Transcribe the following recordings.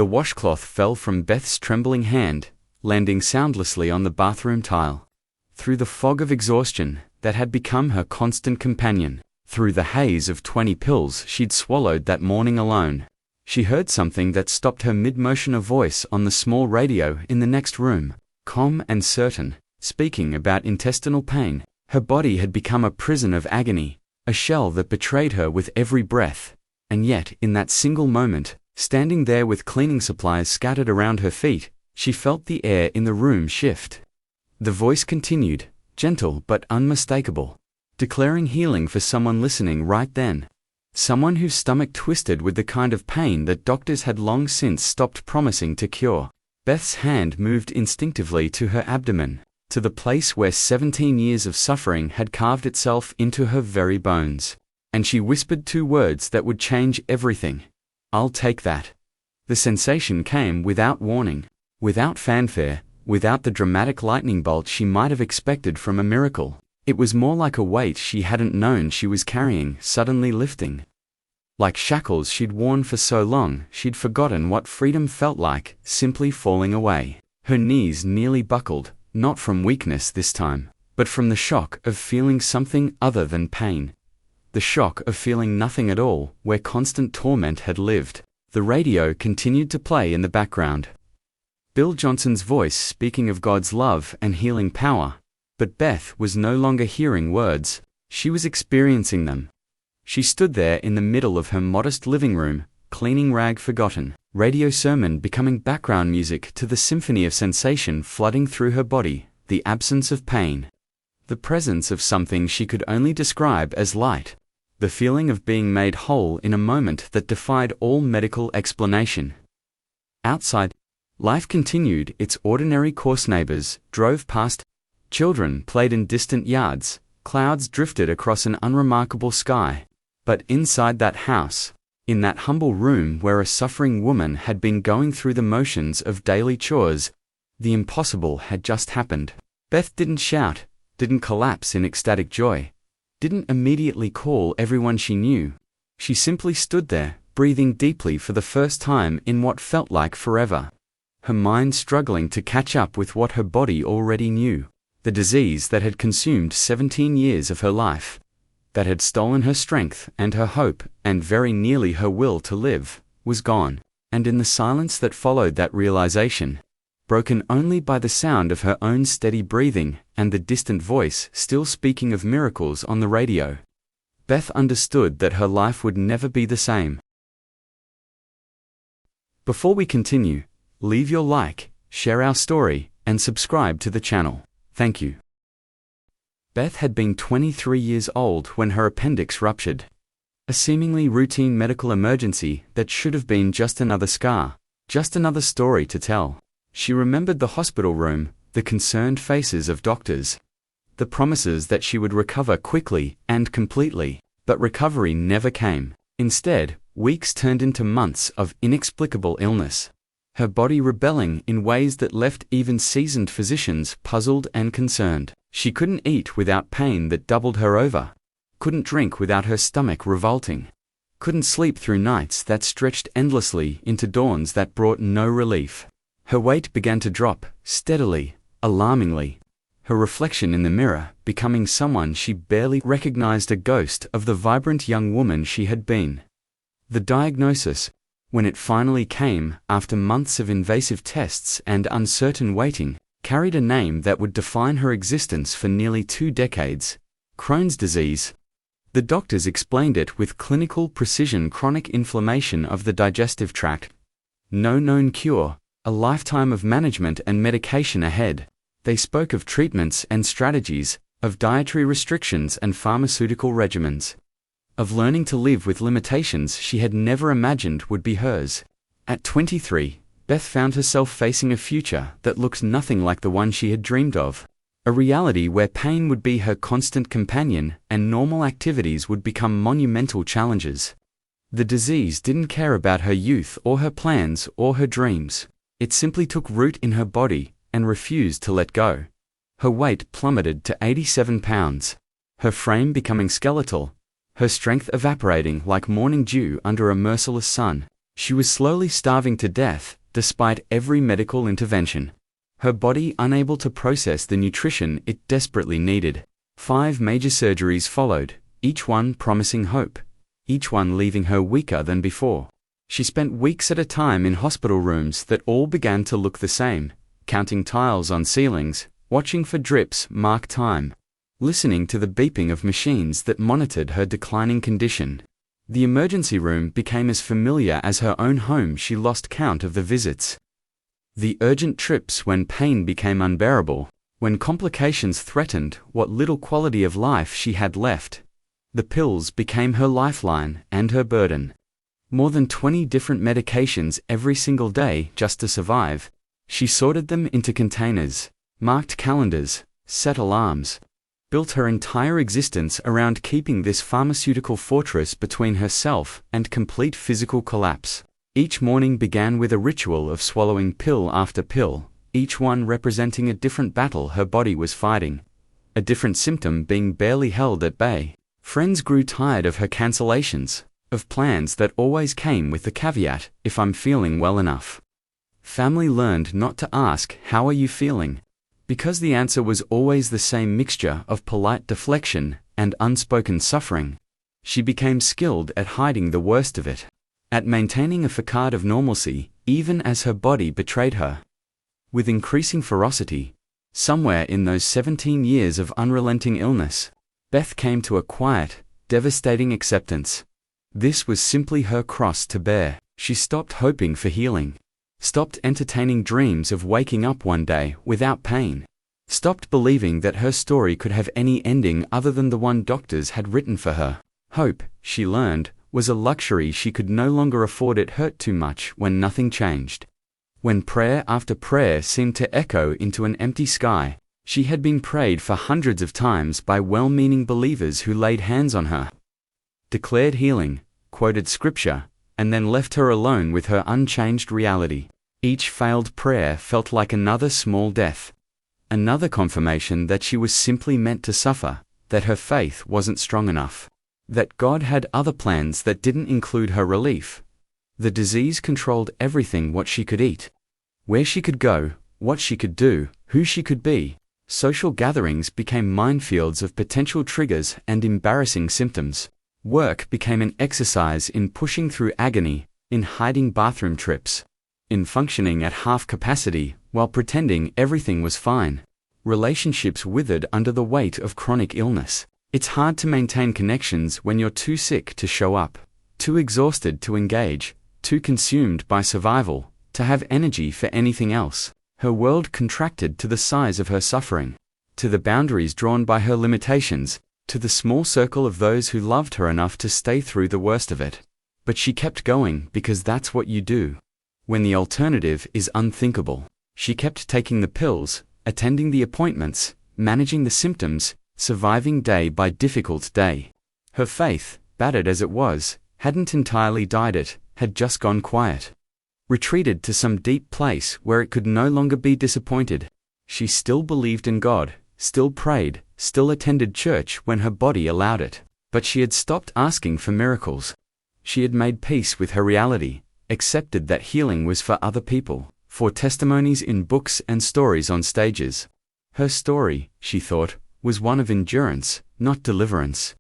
The washcloth fell from Beth's trembling hand, landing soundlessly on the bathroom tile. Through the fog of exhaustion that had become her constant companion, through the haze of 20 pills she'd swallowed that morning alone, she heard something that stopped her mid-motion. A voice on the small radio in the next room, calm and certain, speaking about intestinal pain. Her body had become a prison of agony, a shell that betrayed her with every breath. And yet, in that single moment, standing there with cleaning supplies scattered around her feet, she felt the air in the room shift. The voice continued, gentle but unmistakable, declaring healing for someone listening right then. Someone whose stomach twisted with the kind of pain that doctors had long since stopped promising to cure. Beth's hand moved instinctively to her abdomen, to the place where 17 years of suffering had carved itself into her very bones. And she whispered 2 words that would change everything. "I'll take that." The sensation came without warning, without fanfare, without the dramatic lightning bolt she might have expected from a miracle. It was more like a weight she hadn't known she was carrying suddenly lifting. Like shackles she'd worn for so long, she'd forgotten what freedom felt like, simply falling away. Her knees nearly buckled, not from weakness this time, but from the shock of feeling something other than pain. The shock of feeling nothing at all, where constant torment had lived. The radio continued to play in the background. Bill Johnson's voice speaking of God's love and healing power. But Beth was no longer hearing words, she was experiencing them. She stood there in the middle of her modest living room, cleaning rag forgotten, radio sermon becoming background music to the symphony of sensation flooding through her body, the absence of pain. The presence of something she could only describe as light. The feeling of being made whole in a moment that defied all medical explanation. Outside, life continued its ordinary course. Neighbors drove past. Children played in distant yards, clouds drifted across an unremarkable sky. But inside that house, in that humble room where a suffering woman had been going through the motions of daily chores, the impossible had just happened. Beth didn't shout, didn't collapse in ecstatic joy, didn't immediately call everyone she knew. She simply stood there, breathing deeply for the first time in what felt like forever. Her mind struggling to catch up with what her body already knew. The disease that had consumed 17 years of her life, that had stolen her strength and her hope and very nearly her will to live, was gone. And in the silence that followed that realization, broken only by the sound of her own steady breathing and the distant voice still speaking of miracles on the radio, Beth understood that her life would never be the same. Before we continue, leave your like, share our story, and subscribe to the channel. Thank you. Beth had been 23 years old when her appendix ruptured. A seemingly routine medical emergency that should have been just another scar, just another story to tell. She remembered the hospital room, the concerned faces of doctors, the promises that she would recover quickly and completely, but recovery never came. Instead, weeks turned into months of inexplicable illness. Her body rebelling in ways that left even seasoned physicians puzzled and concerned. She couldn't eat without pain that doubled her over, couldn't drink without her stomach revolting, couldn't sleep through nights that stretched endlessly into dawns that brought no relief. Her weight began to drop, steadily, alarmingly, her reflection in the mirror becoming someone she barely recognized, a ghost of the vibrant young woman she had been. The diagnosis, when it finally came after months of invasive tests and uncertain waiting, carried a name that would define her existence for nearly 2 decades: Crohn's disease. The doctors explained it with clinical precision: chronic inflammation of the digestive tract. No known cure, a lifetime of management and medication ahead. They spoke of treatments and strategies, of dietary restrictions and pharmaceutical regimens, of learning to live with limitations she had never imagined would be hers. At 23, Beth found herself facing a future that looked nothing like the one she had dreamed of. A reality where pain would be her constant companion and normal activities would become monumental challenges. The disease didn't care about her youth or her plans or her dreams. It simply took root in her body and refused to let go. Her weight plummeted to 87 pounds, her frame becoming skeletal, her strength evaporating like morning dew under a merciless sun. She was slowly starving to death, despite every medical intervention. Her body unable to process the nutrition it desperately needed. 5 major surgeries followed, each one promising hope, each one leaving her weaker than before. She spent weeks at a time in hospital rooms that all began to look the same, counting tiles on ceilings, watching for drips mark time, listening to the beeping of machines that monitored her declining condition. The emergency room became as familiar as her own home. She lost count of the visits. The urgent trips when pain became unbearable, when complications threatened what little quality of life she had left. The pills became her lifeline and her burden. More than 20 different medications every single day just to survive. She sorted them into containers, marked calendars, set alarms, built her entire existence around keeping this pharmaceutical fortress between herself and complete physical collapse. Each morning began with a ritual of swallowing pill after pill, each one representing a different battle her body was fighting, a different symptom being barely held at bay. Friends grew tired of her cancellations, of plans that always came with the caveat, "if I'm feeling well enough." Family learned not to ask, "How are you feeling?" because the answer was always the same mixture of polite deflection and unspoken suffering. She became skilled at hiding the worst of it, at maintaining a facade of normalcy, even as her body betrayed her. With increasing ferocity, somewhere in those 17 years of unrelenting illness, Beth came to a quiet, devastating acceptance. This was simply her cross to bear. She stopped hoping for healing, stopped entertaining dreams of waking up one day without pain, stopped believing that her story could have any ending other than the one doctors had written for her. Hope, she learned, was a luxury she could no longer afford. It hurt too much when nothing changed. When prayer after prayer seemed to echo into an empty sky, she had been prayed for hundreds of times by well-meaning believers who laid hands on her, declared healing, quoted scripture, and then left her alone with her unchanged reality. Each failed prayer felt like another small death, another confirmation that she was simply meant to suffer, that her faith wasn't strong enough, that God had other plans that didn't include her relief. The disease controlled everything: what she could eat, where she could go, what she could do, who she could be. Social gatherings became minefields of potential triggers and embarrassing symptoms. Work became an exercise in pushing through agony, in hiding bathroom trips, in functioning at half capacity while pretending everything was fine. Relationships withered under the weight of chronic illness. It's hard to maintain connections when you're too sick to show up, too exhausted to engage, too consumed by survival to have energy for anything else. Her world contracted to the size of her suffering, to the boundaries drawn by her limitations, to the small circle of those who loved her enough to stay through the worst of it. But she kept going because that's what you do when the alternative is unthinkable. She kept taking the pills, attending the appointments, managing the symptoms, surviving day by difficult day. Her faith, battered as it was, hadn't entirely died. It had just gone quiet, retreated to some deep place where it could no longer be disappointed. She still believed in God, still prayed, still attended church when her body allowed it. But she had stopped asking for miracles. She had made peace with her reality, accepted that healing was for other people, for testimonies in books and stories on stages. Her story, she thought, was one of endurance, not deliverance.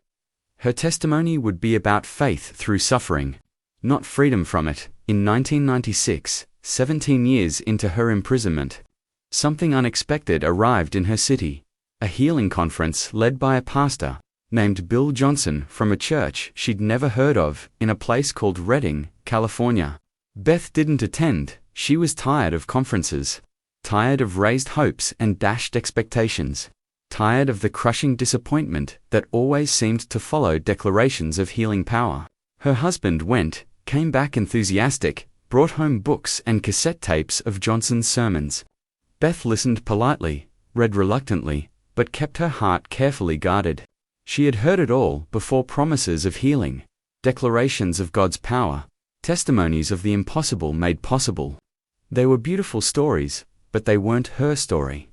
Her testimony would be about faith through suffering, not freedom from it. In 1996, 17 years into her imprisonment, something unexpected arrived in her city. A healing conference led by a pastor named Bill Johnson from a church she'd never heard of in a place called Redding, California. Beth didn't attend. She was tired of conferences, tired of raised hopes and dashed expectations, tired of the crushing disappointment that always seemed to follow declarations of healing power. Her husband went, came back enthusiastic, brought home books and cassette tapes of Johnson's sermons. Beth listened politely, read reluctantly, but kept her heart carefully guarded. She had heard it all before: promises of healing, declarations of God's power, testimonies of the impossible made possible. They were beautiful stories, but they weren't her story.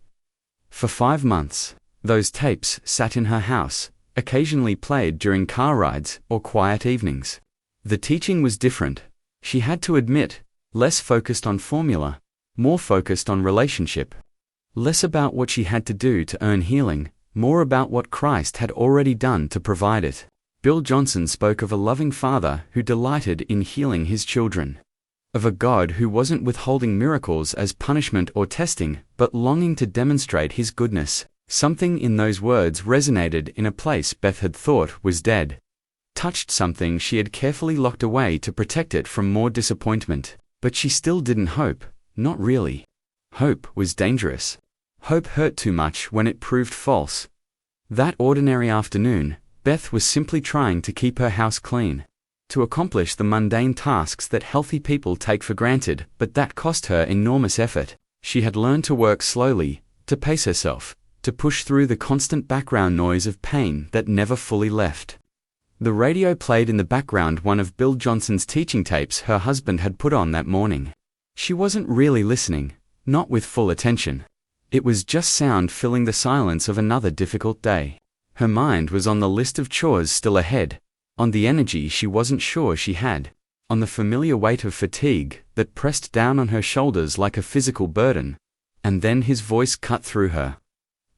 For 5 months, those tapes sat in her house, occasionally played during car rides or quiet evenings. The teaching was different. She had to admit, less focused on formula, more focused on relationship. Less about what she had to do to earn healing, more about what Christ had already done to provide it. Bill Johnson spoke of a loving Father who delighted in healing his children. Of a God who wasn't withholding miracles as punishment or testing, but longing to demonstrate His goodness. Something in those words resonated in a place Beth had thought was dead. Touched something she had carefully locked away to protect it from more disappointment. But she still didn't hope, not really. Hope was dangerous. Hope hurt too much when it proved false. That ordinary afternoon, Beth was simply trying to keep her house clean, to accomplish the mundane tasks that healthy people take for granted, but that cost her enormous effort. She had learned to work slowly, to pace herself, to push through the constant background noise of pain that never fully left. The radio played in the background one of Bill Johnson's teaching tapes her husband had put on that morning. She wasn't really listening, not with full attention. It was just sound filling the silence of another difficult day. Her mind was on the list of chores still ahead, on the energy she wasn't sure she had, on the familiar weight of fatigue that pressed down on her shoulders like a physical burden. And then his voice cut through her.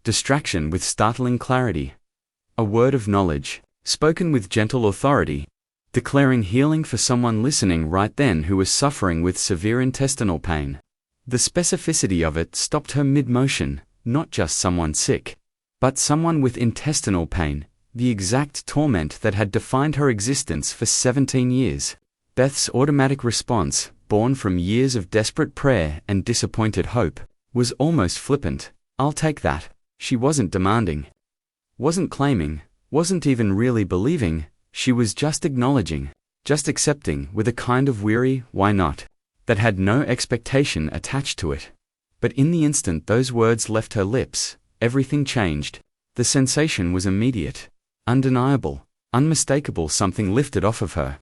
Distraction with startling clarity. A word of knowledge, spoken with gentle authority, declaring healing for someone listening right then who was suffering with severe intestinal pain. The specificity of it stopped her mid-motion, not just someone sick, but someone with intestinal pain, the exact torment that had defined her existence for 17 years. Beth's automatic response, born from years of desperate prayer and disappointed hope, was almost flippant. "I'll take that." She wasn't demanding, wasn't claiming, wasn't even really believing. She was just acknowledging, just accepting with a kind of weary "why not?" that had no expectation attached to it. But in the instant those words left her lips, everything changed. The sensation was immediate, undeniable, unmistakable. Something lifted off of her.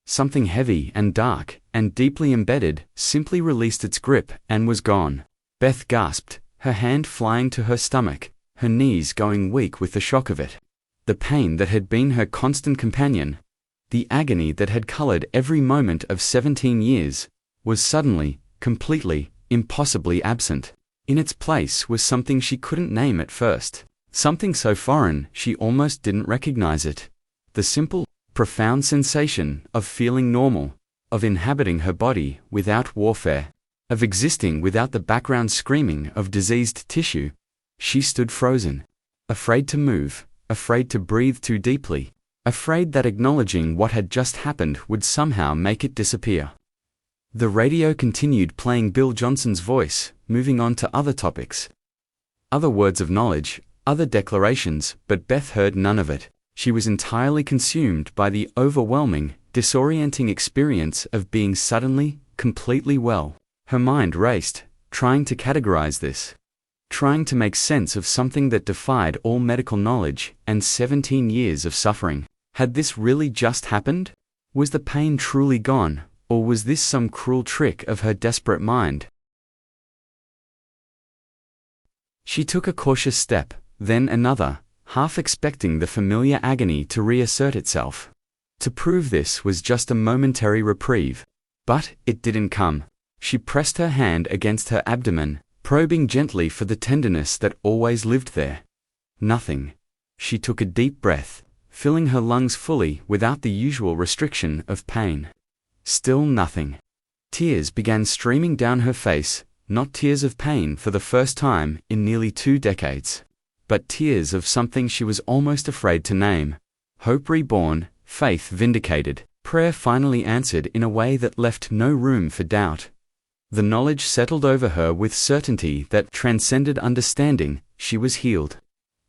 Something heavy and dark and deeply embedded simply released its grip and was gone. Beth gasped, her hand flying to her stomach, her knees going weak with the shock of it. The pain that had been her constant companion, the agony that had colored every moment of 17 years, was suddenly, completely, impossibly absent. In its place was something she couldn't name at first, something so foreign she almost didn't recognize it. The simple, profound sensation of feeling normal, of inhabiting her body without warfare, of existing without the background screaming of diseased tissue. She stood frozen, afraid to move, afraid to breathe too deeply, afraid that acknowledging what had just happened would somehow make it disappear. The radio continued playing Bill Johnson's voice, moving on to other topics. Other words of knowledge, other declarations, but Beth heard none of it. She was entirely consumed by the overwhelming, disorienting experience of being suddenly, completely well. Her mind raced, trying to categorize this, trying to make sense of something that defied all medical knowledge and 17 years of suffering. Had this really just happened? Was the pain truly gone, or was this some cruel trick of her desperate mind? She took a cautious step, then another, half expecting the familiar agony to reassert itself. To prove this was just a momentary reprieve. But it didn't come. She pressed her hand against her abdomen, probing gently for the tenderness that always lived there. Nothing. She took a deep breath, filling her lungs fully without the usual restriction of pain. Still nothing. Tears began streaming down her face, not tears of pain for the first time in nearly 2 decades, but tears of something she was almost afraid to name. Hope reborn, faith vindicated, prayer finally answered in a way that left no room for doubt. The knowledge settled over her with certainty that transcended understanding. She was healed.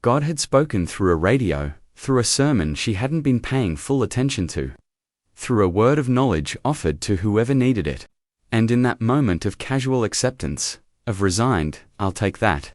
God had spoken through a radio, through a sermon she hadn't been paying full attention to, through a word of knowledge offered to whoever needed it. And in that moment of casual acceptance, of resigned, "I'll take that,"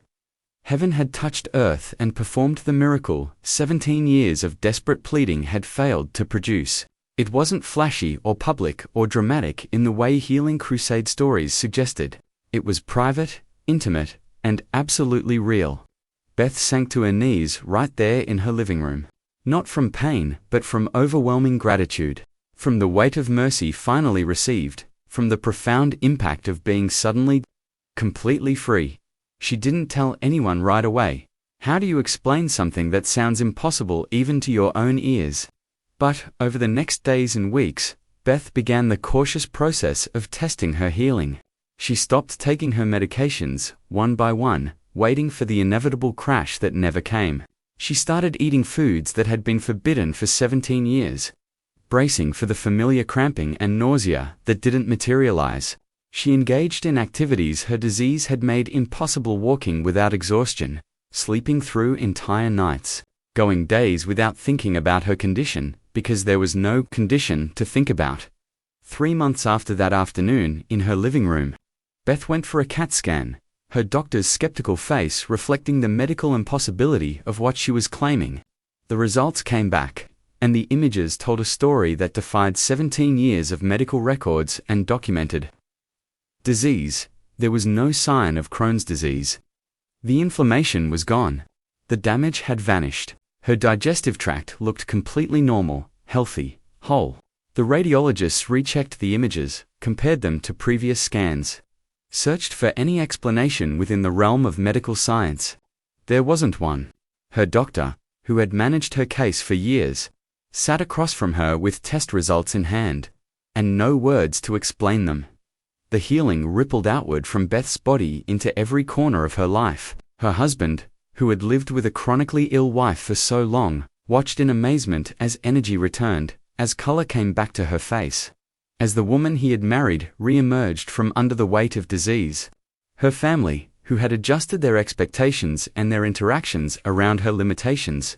heaven had touched earth and performed the miracle 17 years of desperate pleading had failed to produce. It wasn't flashy or public or dramatic in the way healing crusade stories suggested. It was private, intimate, and absolutely real. Beth sank to her knees right there in her living room. Not from pain, but from overwhelming gratitude. From the weight of mercy finally received, from the profound impact of being suddenly, completely free. She didn't tell anyone right away. How do you explain something that sounds impossible even to your own ears? But, over the next days and weeks, Beth began the cautious process of testing her healing. She stopped taking her medications, one by one, waiting for the inevitable crash that never came. She started eating foods that had been forbidden for 17 years, bracing for the familiar cramping and nausea that didn't materialize. She engaged in activities her disease had made impossible, walking without exhaustion, sleeping through entire nights, going days without thinking about her condition, because there was no condition to think about. 3 months after that afternoon, in her living room, Beth went for a CAT scan, her doctor's skeptical face reflecting the medical impossibility of what she was claiming. The results came back, and the images told a story that defied 17 years of medical records and documented disease. There was no sign of Crohn's disease. The inflammation was gone. The damage had vanished. Her digestive tract looked completely normal, healthy, whole. The radiologists rechecked the images, compared them to previous scans, searched for any explanation within the realm of medical science. There wasn't one. Her doctor, who had managed her case for years, sat across from her with test results in hand, and no words to explain them. The healing rippled outward from Beth's body into every corner of her life. Her husband, who had lived with a chronically ill wife for so long, watched in amazement as energy returned, as color came back to her face, as the woman he had married re-emerged from under the weight of disease. Her family, who had adjusted their expectations and their interactions around her limitations,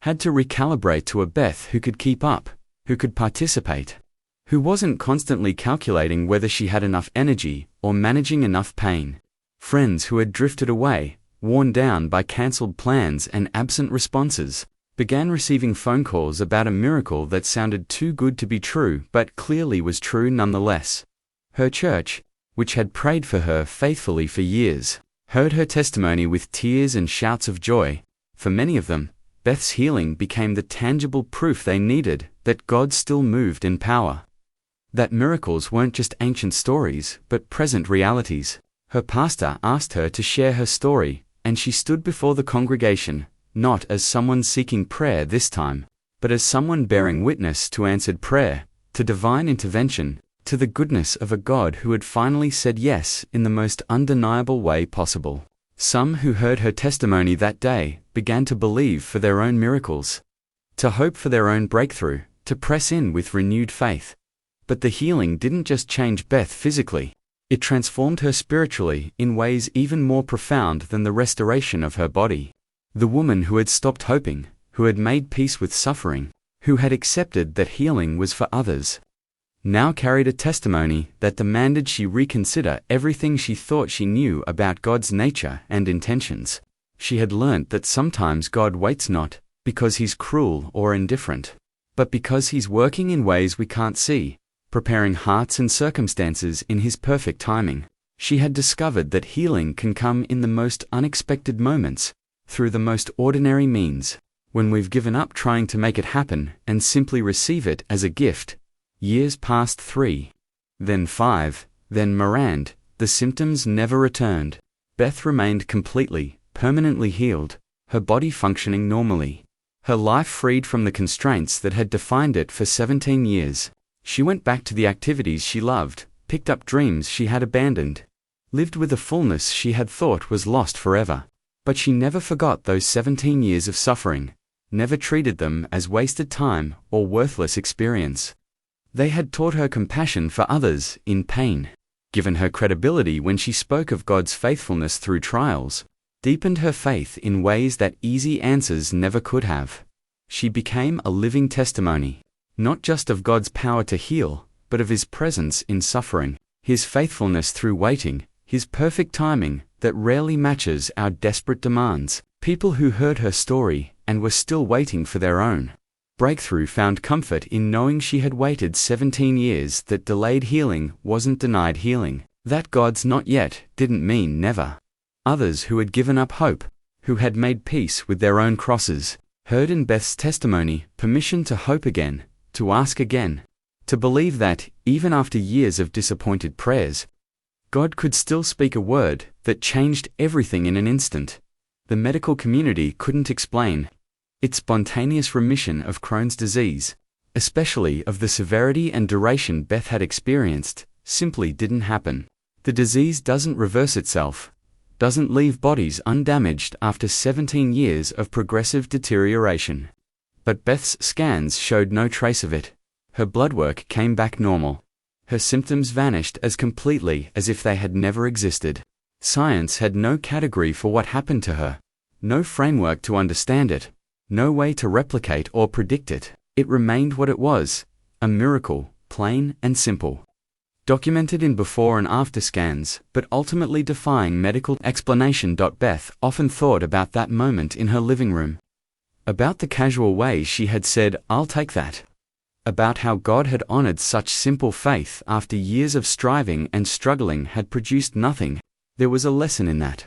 had to recalibrate to a Beth who could keep up, who could participate, who wasn't constantly calculating whether she had enough energy or managing enough pain. Friends who had drifted away, worn down by cancelled plans and absent responses, began receiving phone calls about a miracle that sounded too good to be true but clearly was true nonetheless. Her church, which had prayed for her faithfully for years, heard her testimony with tears and shouts of joy. For many of them, Beth's healing became the tangible proof they needed that God still moved in power, that miracles weren't just ancient stories but present realities. Her pastor asked her to share her story, and she stood before the congregation, not as someone seeking prayer this time, but as someone bearing witness to answered prayer, to divine intervention, to the goodness of a God who had finally said yes in the most undeniable way possible. Some who heard her testimony that day began to believe for their own miracles, to hope for their own breakthrough, to press in with renewed faith. But the healing didn't just change Beth physically. It transformed her spiritually in ways even more profound than the restoration of her body. The woman who had stopped hoping, who had made peace with suffering, who had accepted that healing was for others, now carried a testimony that demanded she reconsider everything she thought she knew about God's nature and intentions. She had learnt that sometimes God waits not because He's cruel or indifferent, but because He's working in ways we can't see, preparing hearts and circumstances in His perfect timing. She had discovered that healing can come in the most unexpected moments, through the most ordinary means, when we've given up trying to make it happen and simply receive it as a gift. Years passed, 3, then 5, then Mirand. The symptoms never returned. Beth remained completely, permanently healed, her body functioning normally, her life freed from the constraints that had defined it for 17 years. She went back to the activities she loved, picked up dreams she had abandoned, lived with a fullness she had thought was lost forever. But she never forgot those 17 years of suffering, never treated them as wasted time or worthless experience. They had taught her compassion for others in pain, given her credibility when she spoke of God's faithfulness through trials, deepened her faith in ways that easy answers never could have. She became a living testimony, not just of God's power to heal, but of His presence in suffering, His faithfulness through waiting, His perfect timing that rarely matches our desperate demands. People who heard her story and were still waiting for their own breakthrough found comfort in knowing she had waited 17 years, that delayed healing wasn't denied healing, that God's not yet didn't mean never. Others who had given up hope, who had made peace with their own crosses, heard in Beth's testimony permission to hope again, to ask again, To believe that, even after years of disappointed prayers, God could still speak a word that changed everything in an instant. The medical community couldn't explain its spontaneous remission of Crohn's disease, especially of the severity and duration Beth had experienced, simply didn't happen. The disease doesn't reverse itself, doesn't leave bodies undamaged after 17 years of progressive deterioration. But Beth's scans showed no trace of it. Her blood work came back normal. Her symptoms vanished as completely as if they had never existed. Science had no category for what happened to her, no framework to understand it, no way to replicate or predict it. It remained what it was, a miracle, plain and simple. Documented in before and after scans, but ultimately defying medical explanation. Beth often thought about that moment in her living room. About the casual way she had said, "I'll take that." About how God had honored such simple faith after years of striving and struggling had produced nothing. There was a lesson in that.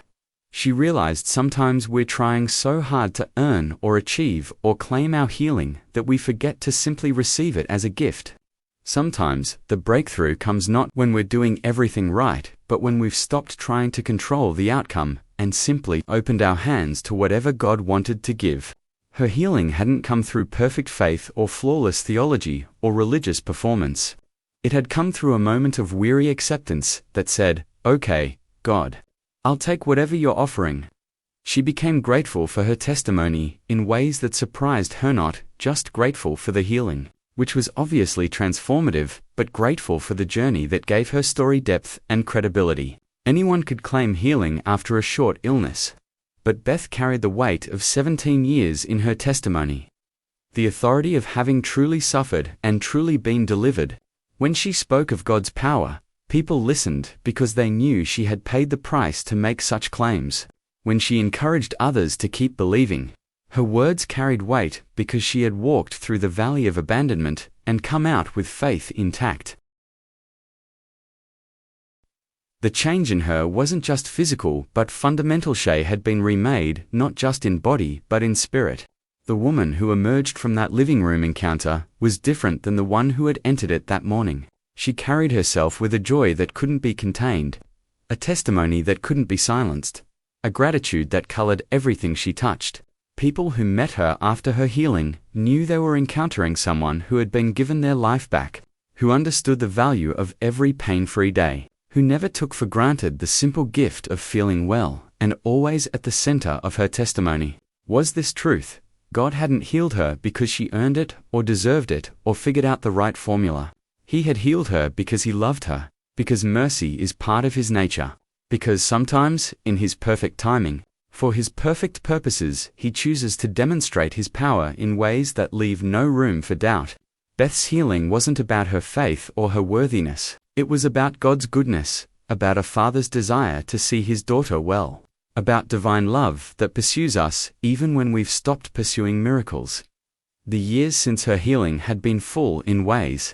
She realized sometimes we're trying so hard to earn or achieve or claim our healing that we forget to simply receive it as a gift. Sometimes the breakthrough comes not when we're doing everything right, but when we've stopped trying to control the outcome and simply opened our hands to whatever God wanted to give. Her healing hadn't come through perfect faith or flawless theology or religious performance. It had come through a moment of weary acceptance that said, "Okay, God, I'll take whatever you're offering." She became grateful for her testimony in ways that surprised her, not just grateful for the healing, which was obviously transformative, but grateful for the journey that gave her story depth and credibility. Anyone could claim healing after a short illness, but Beth carried the weight of 17 years in her testimony. The authority of having truly suffered and truly been delivered. When she spoke of God's power, people listened because they knew she had paid the price to make such claims. When she encouraged others to keep believing, her words carried weight because she had walked through the valley of abandonment and come out with faith intact. The change in her wasn't just physical but fundamental. She had been remade, not just in body but in spirit. The woman who emerged from that living room encounter was different than the one who had entered it that morning. She carried herself with a joy that couldn't be contained, a testimony that couldn't be silenced, a gratitude that colored everything she touched. People who met her after her healing knew they were encountering someone who had been given their life back, who understood the value of every pain-free day, who never took for granted the simple gift of feeling well, and always at the center of her testimony was this truth: God hadn't healed her because she earned it or deserved it or figured out the right formula. He had healed her because He loved her, because mercy is part of His nature, because sometimes, in His perfect timing, for His perfect purposes, He chooses to demonstrate His power in ways that leave no room for doubt. Beth's healing wasn't about her faith or her worthiness. It was about God's goodness, about a father's desire to see his daughter well, about divine love that pursues us even when we've stopped pursuing miracles. The years since her healing had been full in ways.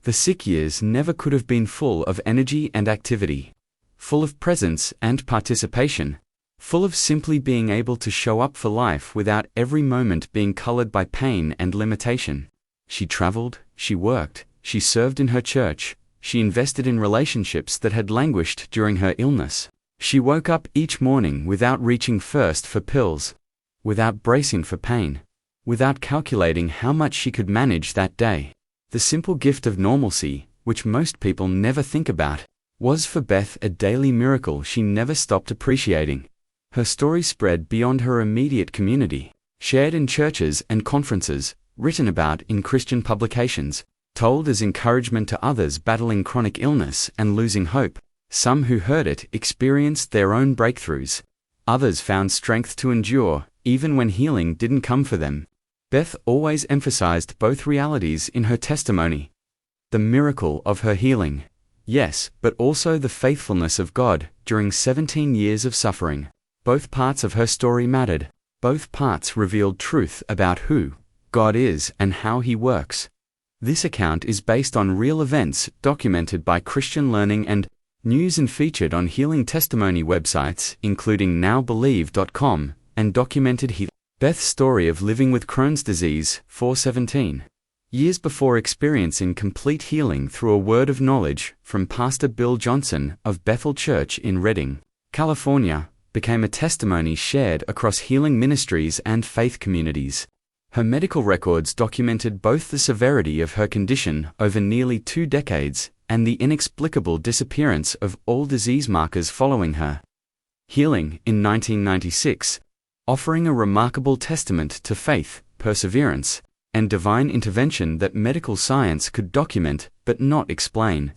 The sick years never could have been full of energy and activity, full of presence and participation, full of simply being able to show up for life without every moment being colored by pain and limitation. She traveled, she worked, she served in her church, she invested in relationships that had languished during her illness. She woke up each morning without reaching first for pills, without bracing for pain, without calculating how much she could manage that day. The simple gift of normalcy, which most people never think about, was for Beth a daily miracle she never stopped appreciating. Her story spread beyond her immediate community, shared in churches and conferences, written about in Christian publications, told as encouragement to others battling chronic illness and losing hope. Some who heard it experienced their own breakthroughs. Others found strength to endure, even when healing didn't come for them. Beth always emphasized both realities in her testimony. The miracle of her healing, yes, but also the faithfulness of God during 17 years of suffering. Both parts of her story mattered. Both parts revealed truth about who God is and how He works. This account is based on real events documented by Christian Learning and News and featured on healing testimony websites including NowBelieve.com and Documented Healing. Beth's story of living with Crohn's disease, 417. Years before experiencing complete healing through a word of knowledge from Pastor Bill Johnson of Bethel Church in Redding, California, became a testimony shared across healing ministries and faith communities. Her medical records documented both the severity of her condition over nearly 2 decades and the inexplicable disappearance of all disease markers following her healing in 1996, offering a remarkable testament to faith, perseverance, and divine intervention that medical science could document but not explain.